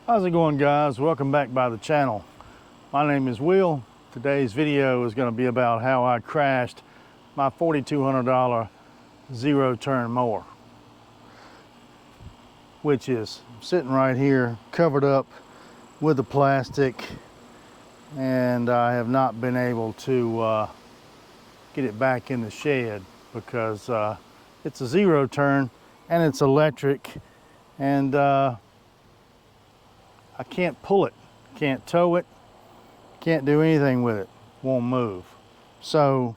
How's it going, guys? Welcome back by the channel. My name is Will. Today's video is going to be about how I crashed my $4,200 zero-turn mower, which is sitting right here covered up with the plastic, and I have not been able to get it back in the shed because it's a zero-turn and it's electric, and I can't pull it, can't tow it, can't do anything with it, won't move. So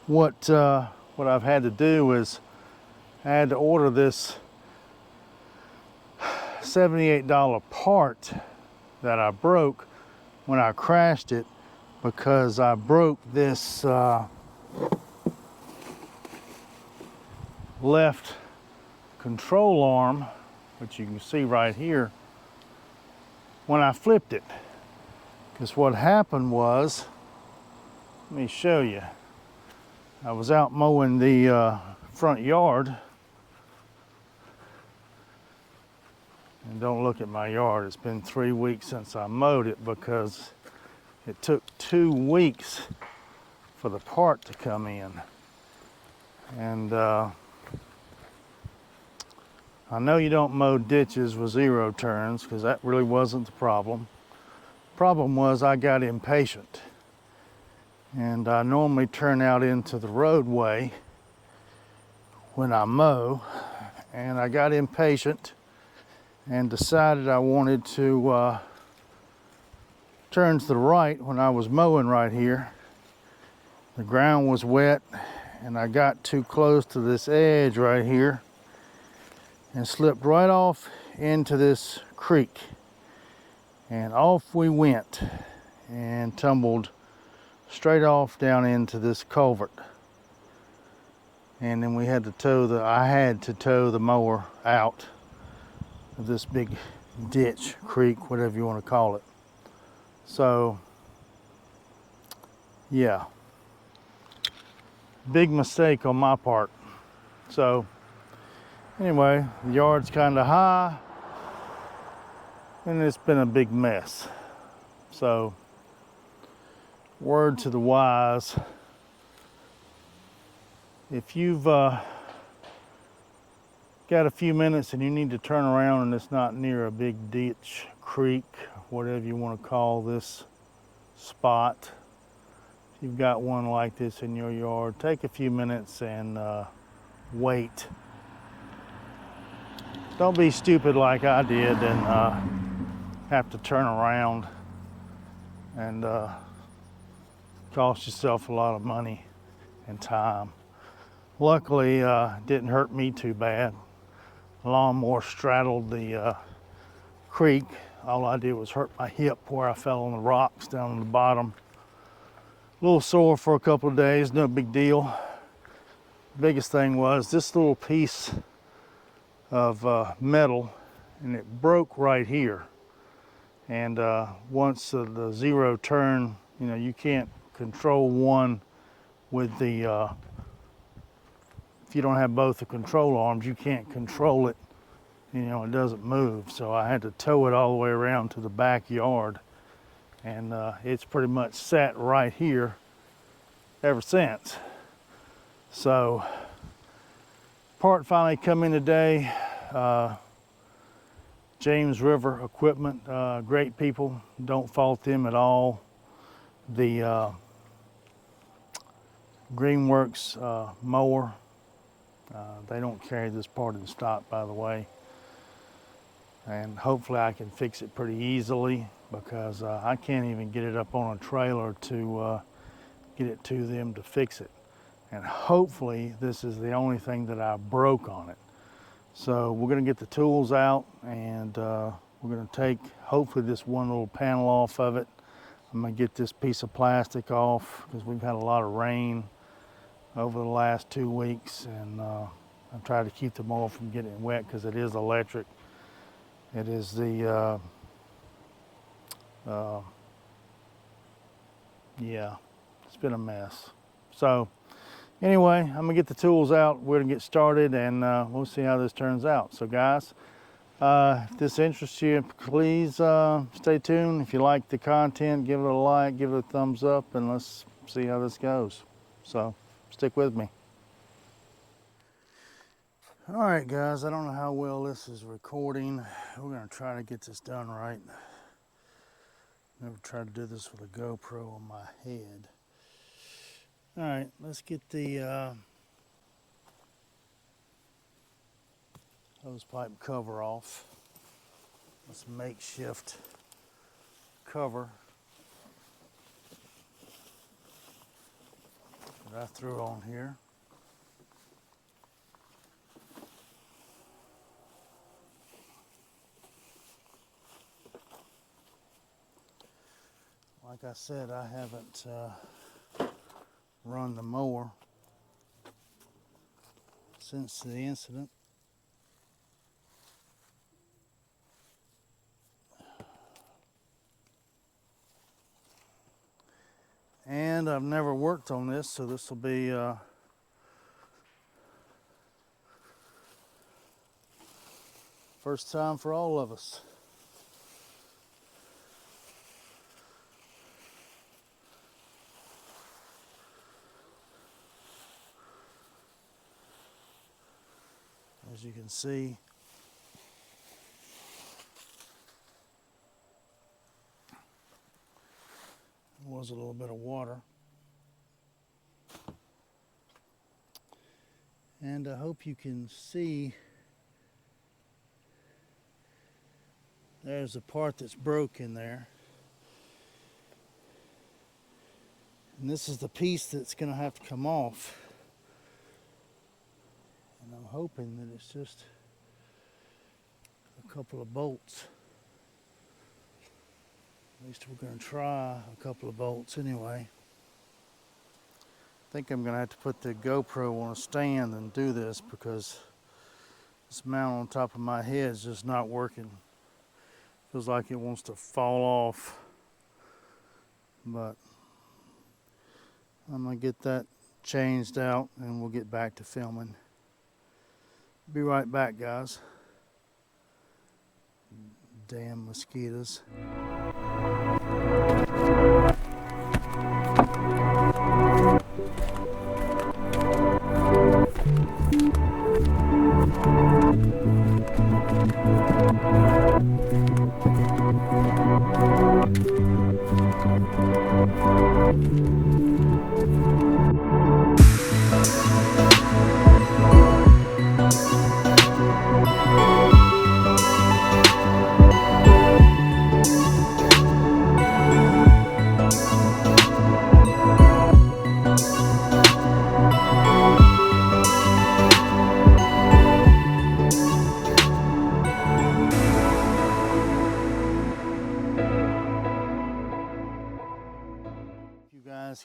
what I've had to do is I had to order this $78 part that I broke when I crashed it, because I broke this left control arm, which you can see right here, when I flipped it. Because what happened was, let me show you. I was out mowing the front yard, and don't look at my yard. It's been 3 weeks since I mowed it because it took 2 weeks for the part to come in. And I know you don't mow ditches with zero turns, because that really wasn't the problem. The problem was I got impatient, and I normally turn out into the roadway when I mow, and I got impatient and decided I wanted to turn to the right when I was mowing right here. The ground was wet, and I got too close to this edge right here and slipped right off into this creek, and off we went and tumbled straight off down into this culvert. And then we had to I had to tow the mower out of this big ditch, creek, whatever you want to call it. So yeah, big mistake on my part. So anyway, the yard's kind of high, and it's been a big mess. So, word to the wise, if you've got a few minutes and you need to turn around and it's not near a big ditch, creek, whatever you want to call this spot, if you've got one like this in your yard, take a few minutes and wait. Don't be stupid like I did and have to turn around and cost yourself a lot of money and time. Luckily, it didn't hurt me too bad. The lawnmower straddled the creek. All I did was hurt my hip where I fell on the rocks down on the bottom. A little sore for a couple of days, no big deal. Biggest thing was this little piece of metal, and it broke right here. And once the zero turn, you know, you can't control one with the if you don't have both the control arms, you can't control it, you know, it doesn't move. So I had to tow it all the way around to the backyard, and it's pretty much sat right here ever since. So part finally come in today. James River Equipment, great people, don't fault them at all. The Greenworks mower, they don't carry this part in stock, by the way, and hopefully I can fix it pretty easily, because I can't even get it up on a trailer to get it to them to fix it. And hopefully this is the only thing that I broke on it. So we're going to get the tools out, and we're going to take hopefully this one little panel off of it. I'm going to get this piece of plastic off because we've had a lot of rain over the last 2 weeks, and I've tried to keep the mower from getting wet because it is electric. It is the yeah, it's been a mess. So anyway, I'm gonna get the tools out, we're gonna get started, and we'll see how this turns out. So guys, If this interests you, please stay tuned. If you like the content, give it a like, give it a thumbs up, and let's see how this goes. So stick with me. All right, guys, I don't know how well this is recording. We're gonna try to get this done right. Never tried to do this with a GoPro on my head. All right, let's get the hose pipe cover off. This makeshift cover that I threw on here. Like I said, I haven't run the mower since the incident. And I've never worked on this, so this will be first time for all of us. As you can see, there was a little bit of water. And I hope you can see there's a part that's broken there. And this is the piece that's going to have to come off. And I'm hoping that it's just a couple of bolts. At least we're going to try a couple of bolts anyway. I think I'm going to have to put the GoPro on a stand and do this because this mount on top of my head is just not working. Feels like it wants to fall off. But I'm going to get that changed out and we'll get back to filming. Be right back, guys. Damn mosquitoes.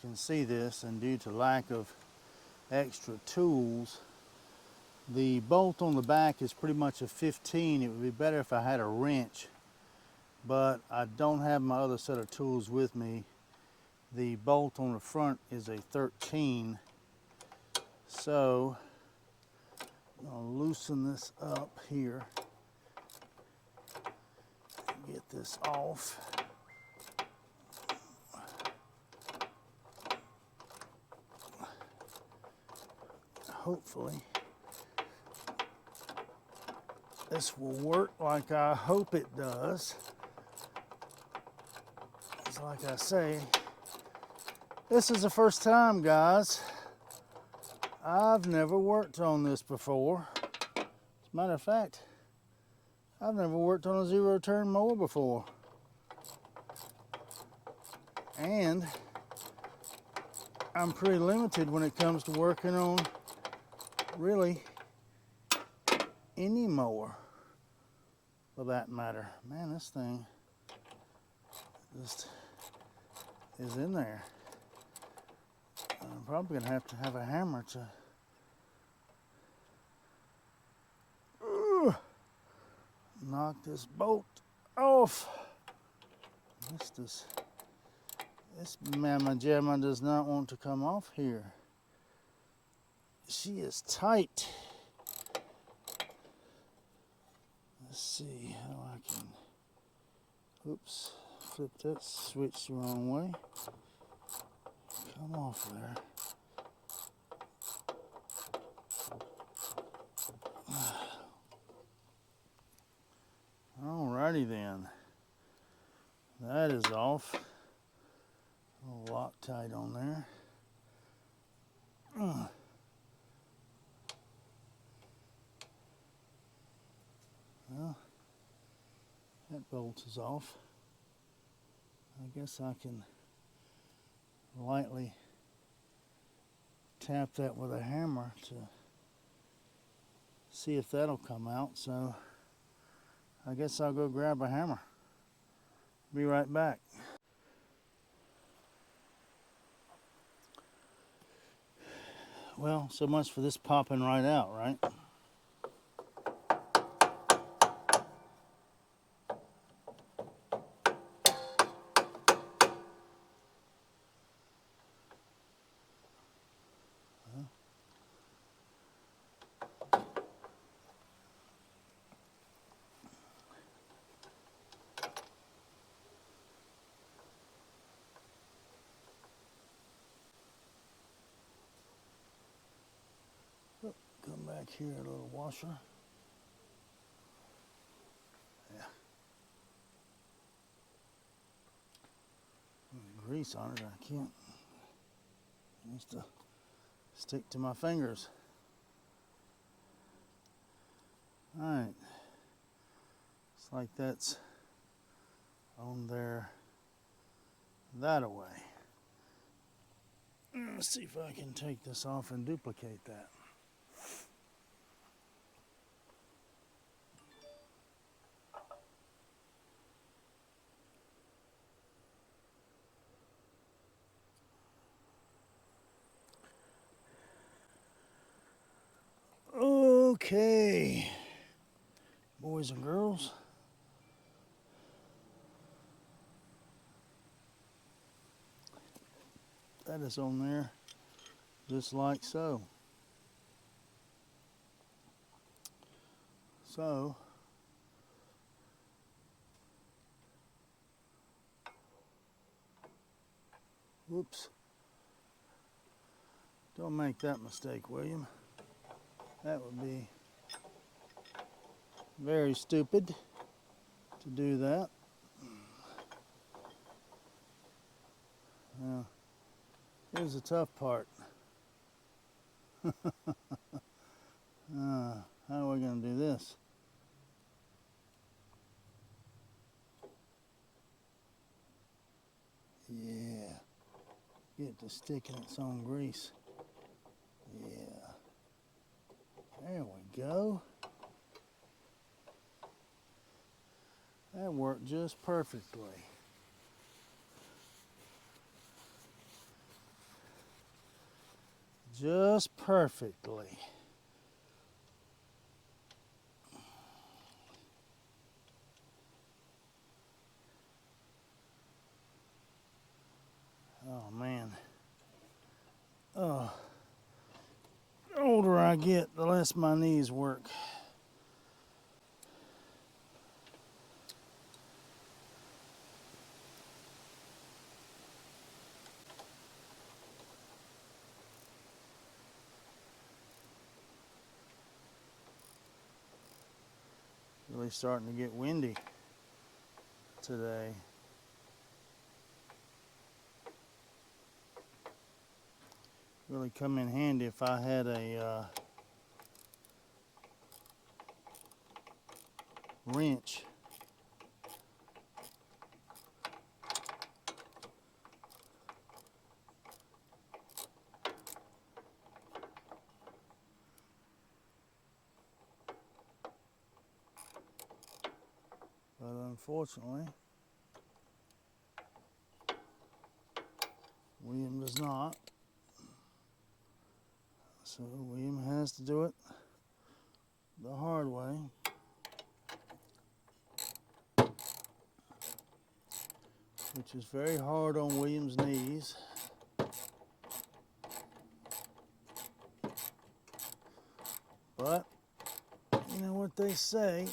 Can see this, and due to lack of extra tools, the bolt on the back is pretty much a 15. It would be better if I had a wrench, but I don't have my other set of tools with me. The bolt on the front is a 13, so I'll loosen this up here, get this off. Hopefully this will work like I hope it does. It's like I say, this is the first time, guys. I've never worked on this before. As a matter of fact, I've never worked on a zero-turn mower before. And I'm pretty limited when it comes to working on really any mower for that matter. Man, this thing just is in there. I'm probably gonna have to have a hammer to knock this bolt off. This mamma jamma does not want to come off here. She is tight. Let's see how I can, oops, flip that switch the wrong way. Come off there. Alrighty then. That is off. A little Loctite on there. Well, that bolt is off. I guess I can lightly tap that with a hammer to see if that'll come out. So I guess I'll go grab a hammer. Be right back. Well, so much for this popping right out, right? Come back here, a little washer. Yeah. Grease on it, I can't. It needs to stick to my fingers. Alright. Looks like that's on there that away. Let's see if I can take this off and duplicate that. Okay, boys and girls. That is on there just like so. So, whoops. Don't make that mistake, William. That would be very stupid to do that. Now, here's the tough part. How are we going to do this? Yeah. Get to stick in its own grease. Yeah. There we go. That worked just perfectly. Just perfectly. Oh man. Oh. The older I get, the less my knees work. Really starting to get windy today. Really come in handy if I had a wrench. But unfortunately, William does not. So William has to do it the hard way. Which is very hard on William's knees. But you know what they say,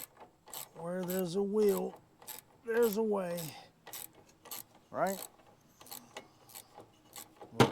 Where there's a will, there's a way. Right? Right.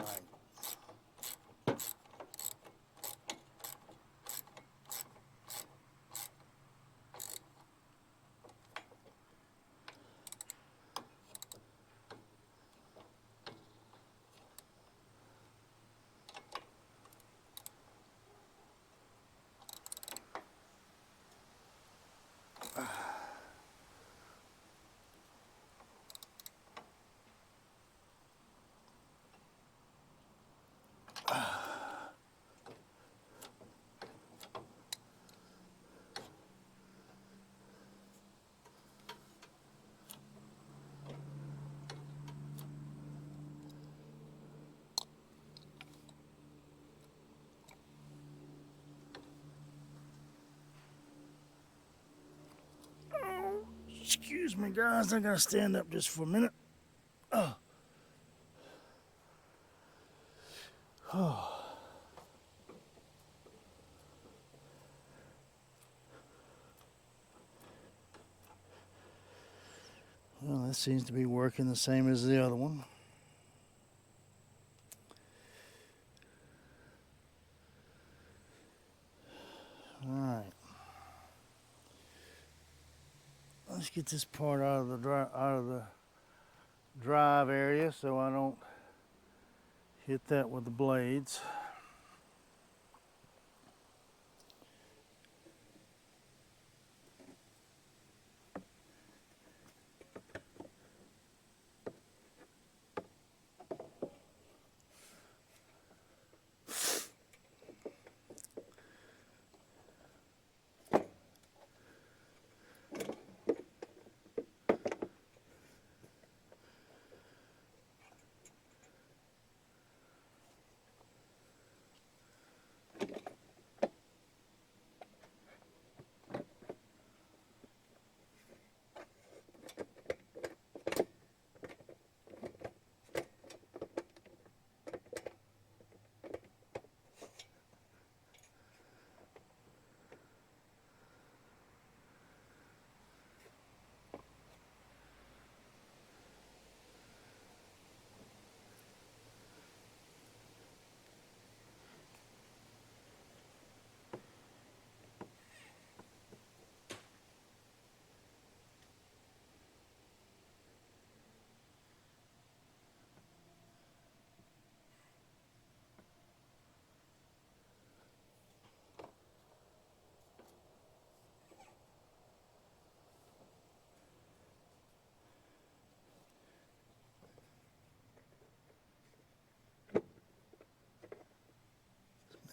Excuse me, guys. I gotta stand up just for a minute. Oh. Oh. Well, this seems to be working the same as the other one. All right. Let's get this part out of the drive area so I don't hit that with the blades.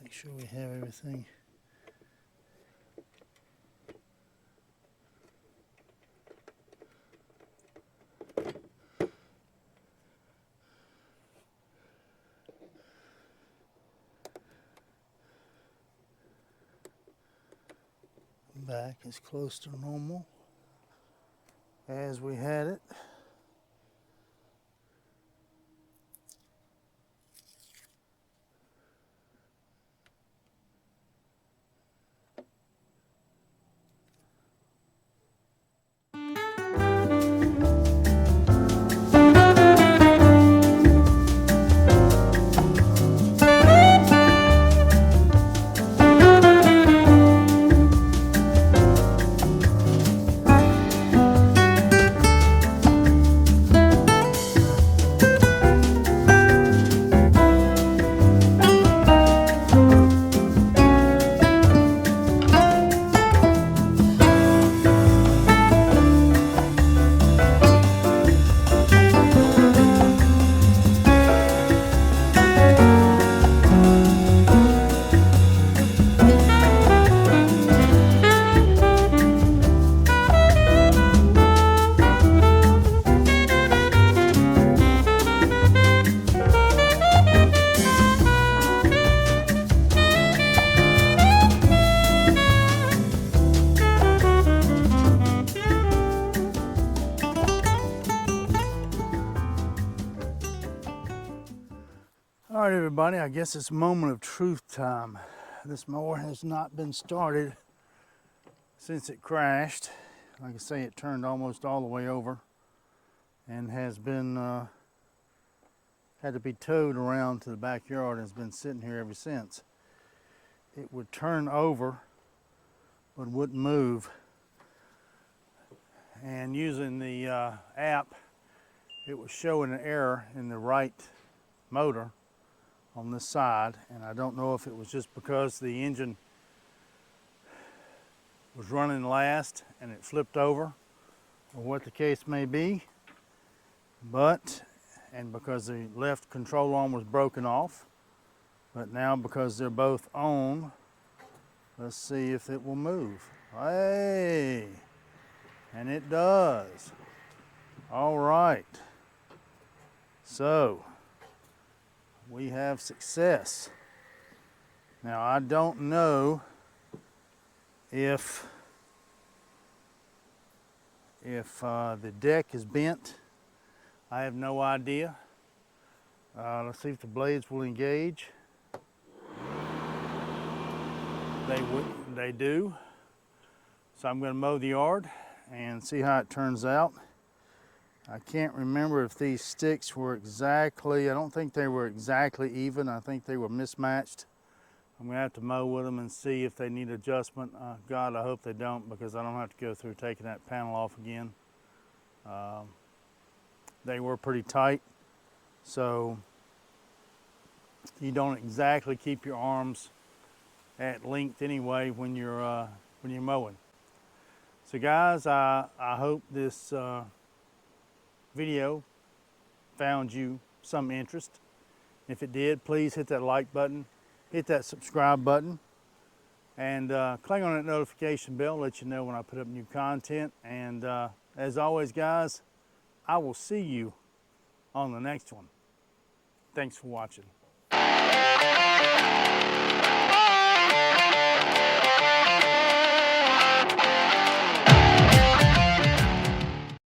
Make sure we have everything. Back as close to normal as we had it. All right, everybody, I guess it's moment of truth time. This mower has not been started since it crashed. Like I say, it turned almost all the way over and has been had to be towed around to the backyard and has been sitting here ever since. It would turn over but wouldn't move. And using the app, it was showing an error in the right motor on this side, and I don't know if it was just because the engine was running last and it flipped over or what the case may be, and because the left control arm was broken off. But now, because they're both on, let's see if it will move. Hey, and it does. All right, so we have success. Now, I don't know if the deck is bent. I have no idea. Let's see if the blades will engage. They do. So I'm going to mow the yard and see how it turns out. I can't remember if these sticks were exactly, I don't think they were exactly even. I think they were mismatched. I'm going to have to mow with them and see if they need adjustment. God, I hope they don't, because I don't have to go through taking that panel off again. They were pretty tight, so you don't exactly keep your arms at length anyway when you're mowing. So guys, I hope this video found you some interest. If it did, please hit that like button, hit that subscribe button, and click on that notification bell, let you know when I put up new content. And as always, guys, I will see you on the next one. Thanks for watching.